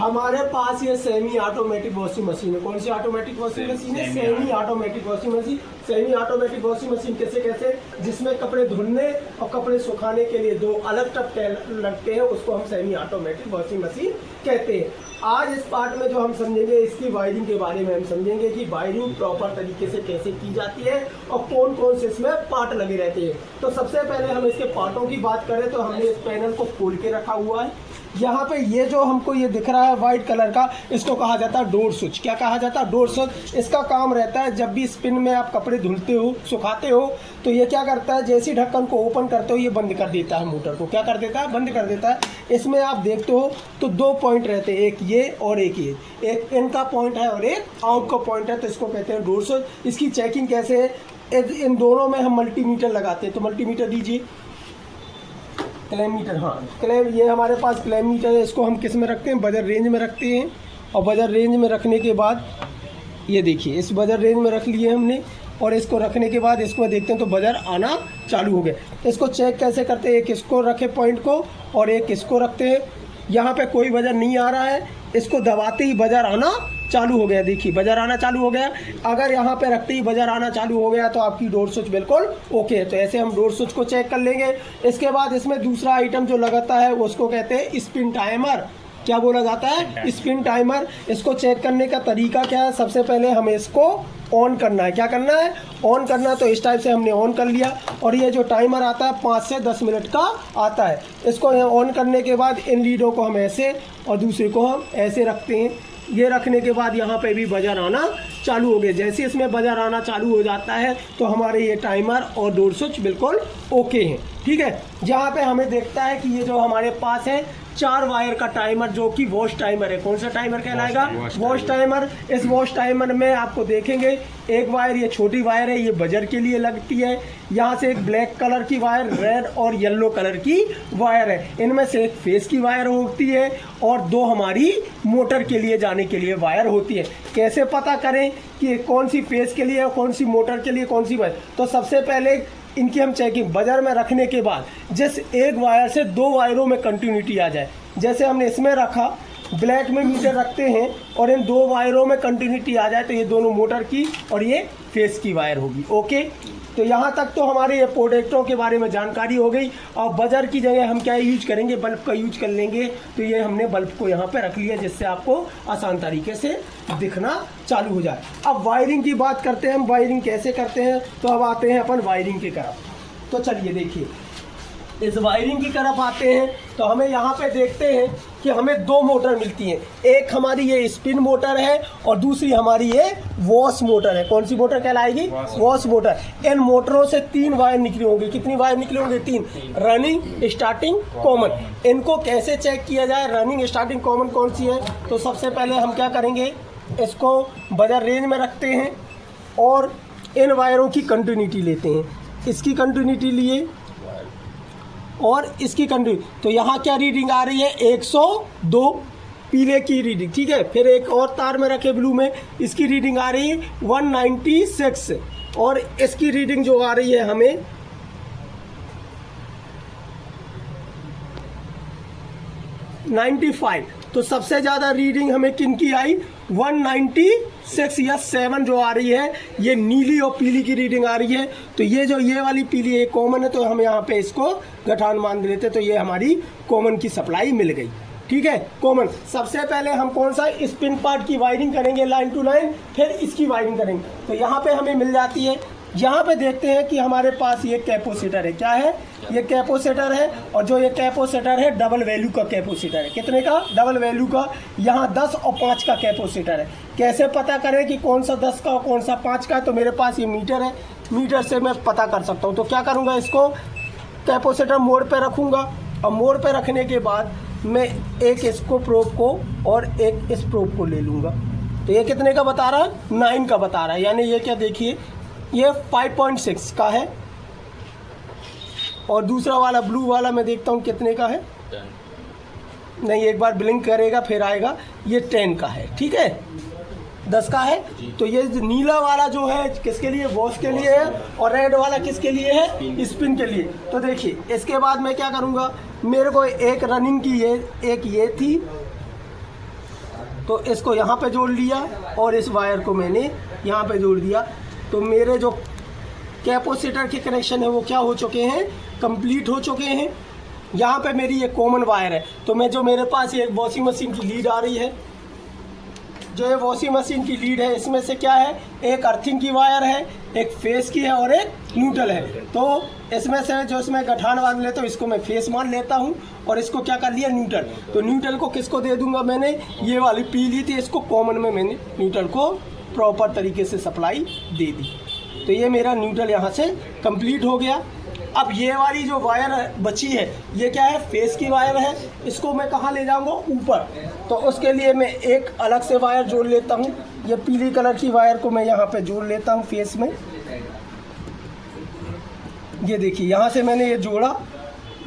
हमारे पास ये semi automatic washing machine है। कौन सी ऑटोमेटिक वॉशिंग मशीन है? Semi automatic washing machine. Semi automatic washing machine कैसे कैसे, जिसमें कपड़े धुलने और कपड़े सुखाने के लिए दो अलग टब लगते हैं, उसको हम सेमी ऑटोमेटिक वॉशिंग मशीन कहते हैं। आज इस पार्ट में जो हम समझेंगे, इसकी वायरिंग के बारे में हम समझेंगे कि वायरिंग प्रॉपर तरीके से कैसे की जाती है और कौन कौन से इसमें पार्ट लगे रहते हैं। तो सबसे पहले हम इसके पार्टों की बात करें तो हमने इस पैनल को खोल के रखा हुआ है। यहाँ पे ये जो हमको ये दिख रहा है वाइट कलर का, इसको कहा जाता है डोर स्विच। क्या कहा जाता है? Door switch. इसका काम रहता है जब भी स्पिन में आप कपड़े धुलते हो, सुखाते हो, तो ये क्या करता है, जैसे ढक्कन को ओपन करते हो ये बंद कर देता है मोटर को। क्या कर देता है? बंद कर देता है। इसमें आप देखते हो तो दो पॉइंट रहते हैं, एक ये और एक ये, एक इन का पॉइंट है और एक आउट का पॉइंट है, तो इसको कहते हैं डोर स्विच। इसकी चेकिंग कैसे है? इन दोनों में हम मल्टीमीटर लगाते हैं। तो मल्टीमीटर दीजिए, क्लैम मीटर। हाँ, क्लैम, ये हमारे पास क्लैम मीटर है। इसको हम किस में रखते हैं? बजर रेंज में रखते हैं। और बजर रेंज में रखने के बाद ये देखिए, इस बजर रेंज में रख लिए हमने, और इसको रखने के बाद इसको देखते हैं तो बजर आना चालू हो गया। इसको चेक कैसे करते हैं? एक इसको रखे पॉइंट को और एक इसको रखते हैं। यहाँ पे कोई बजर नहीं आ रहा है, इसको दबाते ही बजर आना चालू हो गया। देखिए बजर आना चालू हो गया। अगर यहाँ पे रखते ही बजर आना चालू हो गया तो आपकी डोर स्विच बिल्कुल ओके है। तो ऐसे हम डोर स्विच को चेक कर लेंगे। इसके बाद इसमें दूसरा आइटम जो लगता है उसको कहते हैं स्पिन टाइमर। क्या बोला जाता है? Spin timer. इसको चेक करने का तरीका क्या है? सबसे पहले हमें इसको ऑन करना है। क्या करना है? ऑन करना। तो इस टाइप से हमने ऑन कर लिया, और ये जो टाइमर आता है 5 से 10 मिनट का आता है। इसको ऑन करने के बाद इन लीडों को हम ऐसे और दूसरे को हम ऐसे रखते हैं। ये रखने के बाद यहाँ पे भी बजर आना चालू हो गया। जैसे इसमें बजर आना चालू हो जाता है तो हमारे ये टाइमर और डोर स्विच बिल्कुल ओके हैं। ठीक है, जहाँ पे हमें देखता है कि ये जो हमारे पास है 4 वायर का टाइमर, जो कि वॉश टाइमर है। कौन सा टाइमर कहलाएगा? Wash timer. इस वॉश टाइमर में आपको देखेंगे एक वायर, ये छोटी वायर है, ये बजर के लिए लगती है। यहाँ से एक ब्लैक कलर की वायर, रेड और येलो कलर की वायर है। इनमें से एक फेस की वायर होती है और 2 हमारी मोटर के लिए जाने के लिए वायर होती है। कैसे पता करें कि कौन सी फेस के लिए और कौन सी मोटर के लिए कौन सी वायर? तो सबसे पहले इनकी हम चेकिंग बजर में रखने के बाद जिस एक वायर से 2 वायरों में कंटिन्यूटी आ जाए, जैसे हमने इसमें रखा, ब्लैक में मीटर रखते हैं और इन 2 वायरों में कंटिन्यूटी आ जाए तो ये दोनों मोटर की और ये फेस की वायर होगी। ओके, तो यहाँ तक तो हमारे ये प्रोडक्टों के बारे में जानकारी हो गई। और बजर की जगह हम क्या यूज करेंगे? बल्ब का यूज कर लेंगे। तो ये हमने बल्ब को यहाँ पे रख लिया जिससे आपको आसान तरीके से दिखना चालू हो जाए। अब वायरिंग की बात करते हैं हम, वायरिंग कैसे करते हैं। तो अब आते हैं अपन वायरिंग की तरफ। तो चलिए देखिए, इस वायरिंग की तरफ आते हैं तो हमें यहाँ पे देखते हैं कि हमें 2 मोटर मिलती हैं। एक हमारी ये स्पिन मोटर है और दूसरी हमारी ये वॉश मोटर है। कौन सी मोटर कहलाएगी? Wash motor. इन मोटरों से 3 वायर निकली होंगी। कितनी वायर निकली होंगी? 3। Running, starting, common. इनको कैसे चेक किया जाए? रनिंग, स्टार्टिंग, कॉमन कौन सी है? तो सबसे पहले हम क्या करेंगे, इसको बजर रेंज में रखते हैं और इन वायरों की कंटिन्यूटी लेते हैं। इसकी कंटिन्यूटी लिए और इसकी कंटिन्यूटी, तो यहाँ क्या रीडिंग आ रही है? 102 पीले की रीडिंग। ठीक है, फिर एक और तार में रखे ब्लू में, इसकी रीडिंग आ रही है 196 और इसकी रीडिंग जो आ रही है हमें 95। तो सबसे ज़्यादा रीडिंग हमें किन की आई? 196 या 7 जो आ रही है, ये नीली और पीली की रीडिंग आ रही है। तो ये जो ये वाली पीली है कॉमन है, तो हम यहाँ पे इसको गठान मान देते, तो ये हमारी कॉमन की सप्लाई मिल गई। ठीक है, कॉमन। सबसे पहले हम कौन सा स्पिन पार्ट की वायरिंग करेंगे? लाइन टू लाइन, फिर इसकी वायरिंग करेंगे। तो यहाँ पे हमें मिल जाती है। यहाँ पे देखते हैं कि हमारे पास ये कैपेसिटर है। क्या है? ये कैपेसिटर है, और जो ये कैपेसिटर है डबल वैल्यू का कैपेसिटर है। कितने का? डबल वैल्यू का। यहाँ 10 और 5 का कैपेसिटर है। कैसे पता करें कि कौन सा 10 का और कौन सा 5 का है? तो मेरे पास ये मीटर है, मीटर से मैं पता कर सकता हूँ। तो क्या करूँगा, इसको कैपेसिटर मोड पे रखूँगा और मोड पे रखने के बाद मैं एक इसको प्रोब को और एक इस प्रोब को ले लूँगा। तो ये कितने का बता रहा है? 9 का बता रहा है। यानी ये क्या, देखिए ये 5.6 का है और दूसरा वाला ब्लू वाला मैं देखता हूँ कितने का है। 10। नहीं, एक बार ब्लिंक करेगा फिर आएगा। ये 10 का है। ठीक है, 10 का है। तो ये नीला वाला जो है किसके लिए? वॉश के लिए है। और रेड वाला किसके लिए है? स्पिन के लिए। तो देखिए इसके बाद मैं क्या करूँगा, मेरे को एक रनिंग की ये एक ये थी तो इसको यहाँ पे जोड़ लिया और इस वायर को मैंने यहाँ पे जोड़ दिया। तो मेरे जो कैपेसिटर के कनेक्शन है वो क्या हो चुके हैं, कंप्लीट हो चुके हैं। यहाँ पे मेरी ये कॉमन वायर है। तो मैं जो मेरे पास ये वॉशिंग मशीन की लीड आ रही है, जो ये वॉशिंग मशीन की लीड है, इसमें से क्या है, एक अर्थिंग की वायर है, एक फेस की है और एक न्यूट्रल है। तो इसमें से जो इसमें गठान बांध लेता हूँ, इसको मैं फेस मान लेता हूँ और इसको क्या कर लिया, न्यूट्रल। तो न्यूट्रल को किसको दे दूंगा, मैंने ये वाली पी ली थी, इसको कॉमन में मैंने न्यूट्रल को प्रॉपर तरीके से सप्लाई दे दी। तो ये मेरा न्यूट्रल यहाँ से कंप्लीट हो गया। अब ये वाली जो वायर बची है, ये क्या है, फेस की वायर है। इसको मैं कहाँ ले जाऊँगा, ऊपर। तो उसके लिए मैं एक अलग से वायर जोड़ लेता हूँ। ये पीली कलर की वायर को मैं यहाँ पे जोड़ लेता हूँ फेस में। ये देखिए, यहाँ से मैंने ये जोड़ा।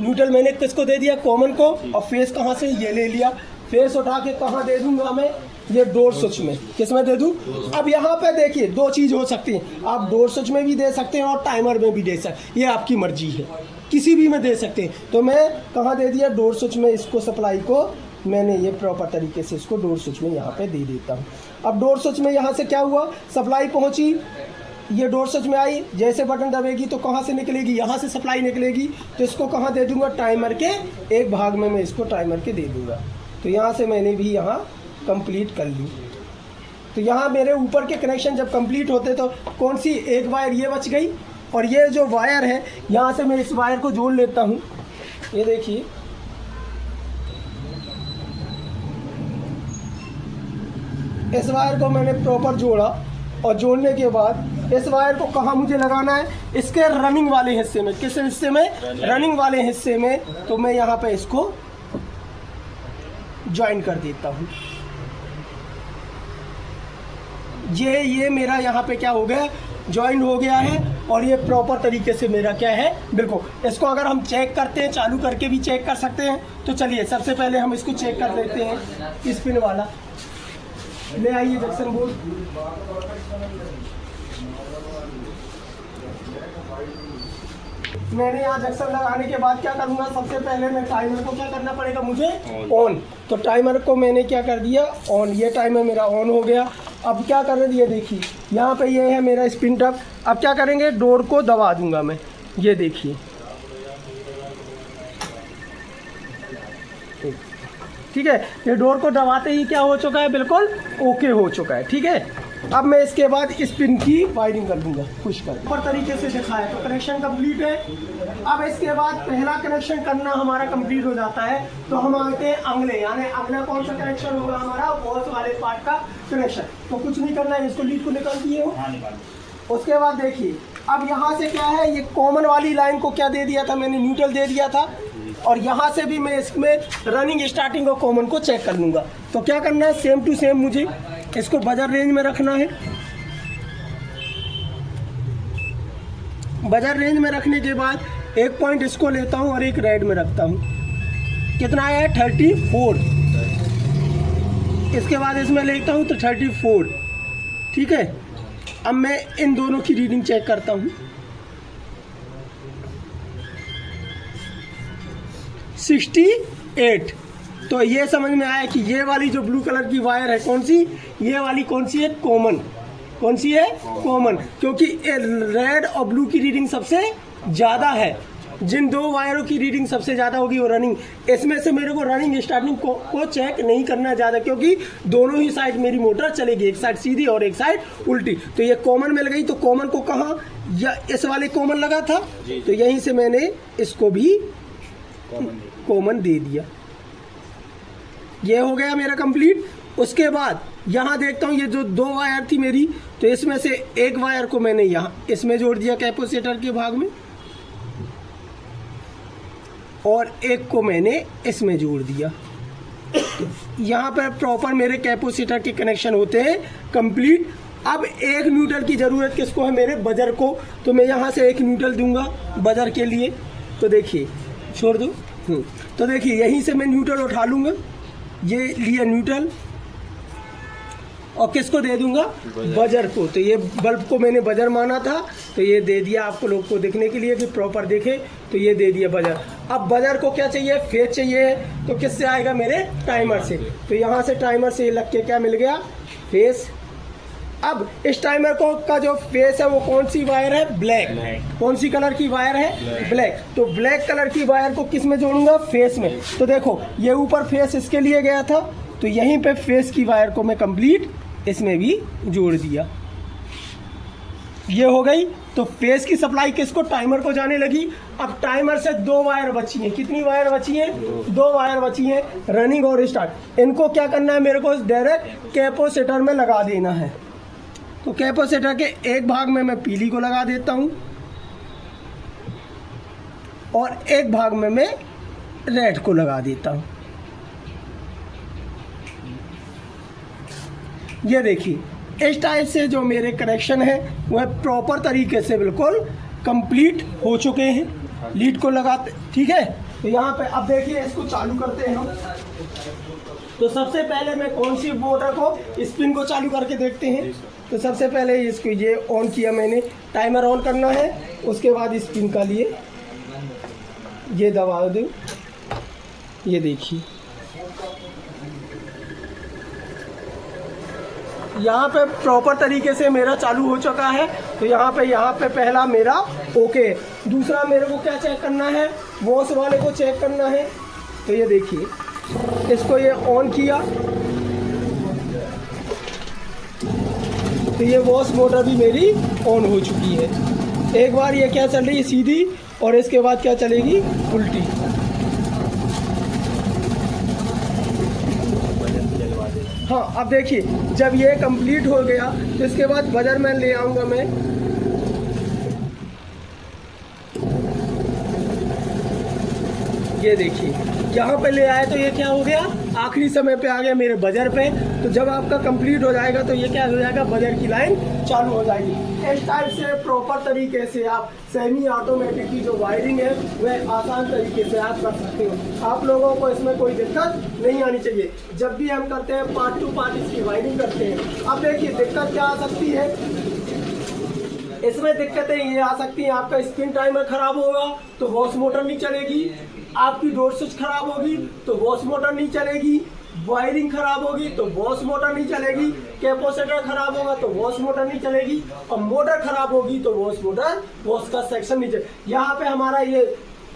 न्यूट्रल मैंने किसको दे दिया, कॉमन को, और फेस कहाँ से, ये ले लिया। फेस उठा के कहाँ दे दूँगा मैं, ये डोर स्विच में। किस में दे दूँ। अब यहाँ पे देखिए, दो चीज़ हो सकती है, आप डोर स्विच में भी दे सकते हैं और टाइमर में भी दे सकते, ये आपकी मर्जी है, किसी भी में दे सकते हैं। तो मैं कहाँ दे दिया, डोर स्विच में। इसको सप्लाई को मैंने ये प्रॉपर तरीके से इसको डोर स्विच में यहाँ पे दे देता हूँ। अब डोर स्विच में यहाँ से क्या हुआ, सप्लाई पहुँची, ये डोर स्विच में आई। जैसे बटन दबेगी तो कहाँ से निकलेगी, यहाँ से सप्लाई निकलेगी। तो इसको कहाँ दे दूँगा, टाइमर के एक भाग में मैं इसको टाइमर के दे दूँगा। तो यहाँ से मैंने भी यहाँ कंप्लीट कर ली। तो यहाँ मेरे ऊपर के कनेक्शन जब कंप्लीट होते तो कौन सी, एक वायर ये बच गई, और ये जो वायर है यहाँ से मैं इस वायर को जोड़ लेता हूँ। ये देखिए, इस वायर को मैंने प्रॉपर जोड़ा, और जोड़ने के बाद इस वायर को कहाँ मुझे लगाना है, इसके रनिंग वाले हिस्से में। किस हिस्से में, रनिंग वाले हिस्से में। तो मैं यहाँ पे इसको ज्वाइन कर देता हूँ। ये मेरा यहाँ पे क्या हो गया, ज्वाइन हो गया है। और ये प्रॉपर तरीके से मेरा क्या है, बिल्कुल। इसको अगर हम चेक करते हैं, चालू करके भी चेक कर सकते हैं। तो चलिए सबसे पहले हम इसको चेक कर लेते हैं। स्पिन वाला ले आइए जंक्शन बोर्ड। मैंने यहाँ जंक्शन लगाने के बाद क्या करूँगा, सबसे पहले मैं टाइमर को क्या करना पड़ेगा मुझे, ऑन। तो टाइमर को मैंने क्या कर दिया, ऑन। ये टाइमर मेरा ऑन हो गया। अब क्या करना, ये देखिए यहाँ पे ये है मेरा स्पिन टप। अब क्या करेंगे, डोर को दबा दूंगा मैं। ये देखिए, ठीक है, ये डोर को दबाते ही क्या हो चुका है, बिल्कुल ओके हो चुका है। ठीक है, अब मैं इसके बाद स्पिन की वायरिंग कर दूंगा, पुश कर ऊपर तरीके से दिखाया। तो कनेक्शन कंप्लीट है। अब इसके बाद पहला कनेक्शन करना हमारा कंप्लीट हो जाता है। तो हम आते हैं अगले, यानी अगला कौन सा कनेक्शन होगा हमारा, वॉल्स वाले पार्ट का कनेक्शन। तो कुछ नहीं करना है, इसको लीड को निकाल दिए हो। उसके बाद देखिए, अब यहाँ से क्या है, ये कॉमन वाली लाइन को क्या दे दिया था मैंने, न्यूट्रल दे दिया था। और यहाँ से भी मैं इसमें रनिंग स्टार्टिंग और कॉमन को चेक कर लूँगा। तो क्या करना है, सेम टू सेम मुझे इसको बजर रेंज में रखना है। बजर रेंज में रखने के बाद एक पॉइंट इसको लेता हूँ और एक रेड में रखता हूँ। कितना है, 34। इसके बाद इसमें लेता हूँ तो 34। ठीक है, अब मैं इन दोनों की रीडिंग चेक करता हूँ। 68। तो ये समझ में आया कि ये वाली जो ब्लू कलर की वायर है, कौन सी, ये वाली कौन सी है, कॉमन। कौन सी है, कॉमन, क्योंकि रेड और ब्लू की रीडिंग सबसे ज़्यादा है। जिन दो वायरों की रीडिंग सबसे ज़्यादा होगी वो रनिंग। इसमें से मेरे को रनिंग स्टार्टिंग को चेक नहीं करना ज़्यादा, क्योंकि दोनों ही साइड मेरी मोटर चलेगी, एक साइड सीधी और एक साइड उल्टी। तो ये कॉमन मिल गई। तो कॉमन को कहाँ, या इस वाले कॉमन लगा था, तो यहीं से मैंने इसको भी कॉमन दे दिया। ये हो गया मेरा कंप्लीट। उसके बाद यहाँ देखता हूँ, ये जो दो वायर थी मेरी, तो इसमें से एक वायर को मैंने यहाँ इसमें जोड़ दिया कैपेसिटर के भाग में, और एक को मैंने इसमें जोड़ दिया। यहाँ पर प्रॉपर मेरे कैपेसिटर के कनेक्शन होते हैं कंप्लीट। अब एक न्यूट्रल की ज़रूरत किसको है, मेरे बजर को। तो मैं यहाँ से एक न्यूट्रल दूंगा बजर के लिए। तो देखिए, छोड़ दो। तो देखिए, यहीं से मैं न्यूट्रल उठा लूँगा, ये लिया न्यूट्रल, और किसको दे दूंगा, बजर को। तो ये बल्ब को मैंने बजर माना था, तो ये दे दिया आपको लोग को देखने के लिए कि प्रॉपर देखे। तो ये दे दिया बजर। अब बजर को क्या चाहिए, फेज चाहिए, तो किससे आएगा, मेरे टाइमर से। तो यहाँ से टाइमर से लग के क्या मिल गया, फेज। अब इस टाइमर को का जो फेस है वो कौन सी वायर है, ब्लैक। कौन सी कलर की वायर है, ब्लैक। तो ब्लैक कलर की वायर को किस में जोड़ूंगा, फेस में। तो देखो ये ऊपर फेस इसके लिए गया था, तो यहीं पे फेस की वायर को मैं कंप्लीट इसमें भी जोड़ दिया, ये हो गई। तो फेस की सप्लाई किसको, टाइमर को जाने लगी। अब टाइमर से 2 वायर बची हैं, कितनी वायर बची हैं, 2 वायर बची हैं, रनिंग और स्टार्ट। इनको क्या करना है, मेरे को डायरेक्ट कैपेसिटर में लगा देना है। तो कैपेसिटर के एक भाग में मैं पीली को लगा देता हूँ और एक भाग में मैं रेड को लगा देता हूँ। ये देखिए इस टाइप से जो मेरे कनेक्शन है वह प्रॉपर तरीके से बिल्कुल कंप्लीट हो चुके हैं। लीड को लगाते, ठीक है। तो यहाँ पे अब देखिए इसको चालू करते हैं हम। तो सबसे पहले मैं कौन सी मोटर को, स्पिन को चालू करके देखते हैं। तो सबसे पहले इसको ये ऑन किया मैंने, टाइमर ऑन करना है, उसके बाद स्पिन का लिए ये दबा दूँ, ये देखिए यहाँ पे प्रॉपर तरीके से मेरा चालू हो चुका है। तो यहाँ पे पहला मेरा ओके। दूसरा मेरे को क्या चेक करना है, वॉश वाले को चेक करना है। तो ये देखिए इसको ये ऑन किया, तो ये वॉश मोटर भी मेरी ऑन हो चुकी है। एक बार ये क्या चल रही है सीधी, और इसके बाद क्या चलेगी, उल्टी। हाँ अब देखिए जब ये कंप्लीट हो गया तो इसके बाद बजर मैन ले आऊँगा मैं। ये देखिए यहाँ पे ले आए तो ये क्या हो गया, आखिरी समय पे आ गया मेरे बजर पे। तो जब आपका कंप्लीट हो जाएगा तो ये क्या हो जाएगा, बजर की लाइन चालू हो जाएगी। इस टाइप से प्रॉपर तरीके से आप सेमी ऑटोमेटिक की जो वायरिंग है वह आसान तरीके से आप कर सकते हो। आप लोगों को इसमें कोई दिक्कत नहीं आनी चाहिए। जब भी हम करते हैं पार्ट टू पार्ट इसकी वायरिंग करते हैं। अब देखिए दिक्कत क्या आ सकती है, इसमें दिक्कतें ये आ सकती हैं, आपका स्पिन टाइमर खराब होगा तो वॉश मोटर नहीं चलेगी, आपकी डोर स्विच खराब होगी तो वॉश मोटर नहीं चलेगी, वायरिंग खराब होगी तो वॉश मोटर नहीं चलेगी, कैपेसिटर खराब होगा तो वॉश मोटर नहीं चलेगी, और मोटर खराब होगी तो वॉश का सेक्शन नहीं चलेगा। यहाँ पे हमारा ये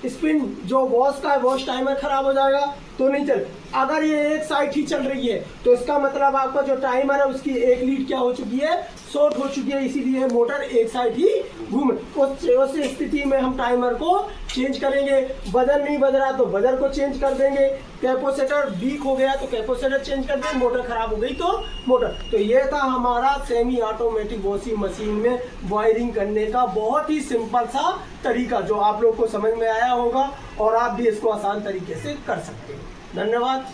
स्पिन जो वॉश का है, वॉश टाइमर खराब हो जाएगा तो नहीं चल। अगर ये एक साइड ही चल रही है तो इसका मतलब आपका जो टाइमर है उसकी एक लीड क्या हो चुकी है, शॉर्ट हो चुकी है, इसीलिए मोटर एक साइड ही घूमे। उस स्थिति में हम टाइमर को चेंज करेंगे। बजर नहीं बज रहा तो बजर को चेंज कर देंगे, कैपेसिटर वीक हो गया तो कैपेसिटर चेंज कर देंगे, मोटर खराब हो गई तो मोटर। तो ये था हमारा सेमी ऑटोमेटिक वॉशिंग मशीन में वायरिंग करने का बहुत ही सिंपल सा तरीका, जो आप लोग को समझ में आया होगा और आप भी इसको आसान तरीके से कर सकते हैं। धन्यवाद।